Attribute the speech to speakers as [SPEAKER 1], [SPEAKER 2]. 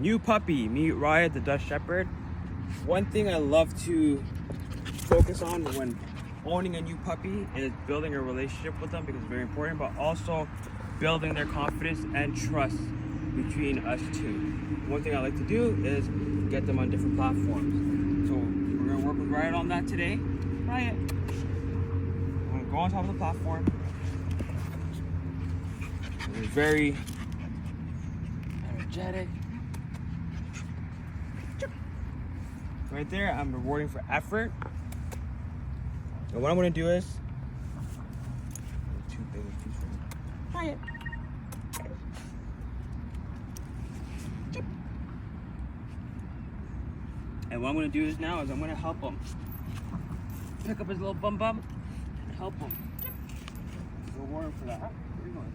[SPEAKER 1] New puppy, meet Riot the Dutch Shepherd. One thing I love to focus on when owning a new puppy is building a relationship with them, because it's very important, but also building their confidence and trust between us two. One thing I like to do is get them on different platforms. So we're gonna work with Riot on that today. Riot, I'm gonna go on top of the platform. It's very energetic. Right there, I'm rewarding for effort. And what I'm gonna do is Riot. And what I'm gonna do is now is I'm gonna help him pick up his little bum and help him. Reward him for that. Where are you going?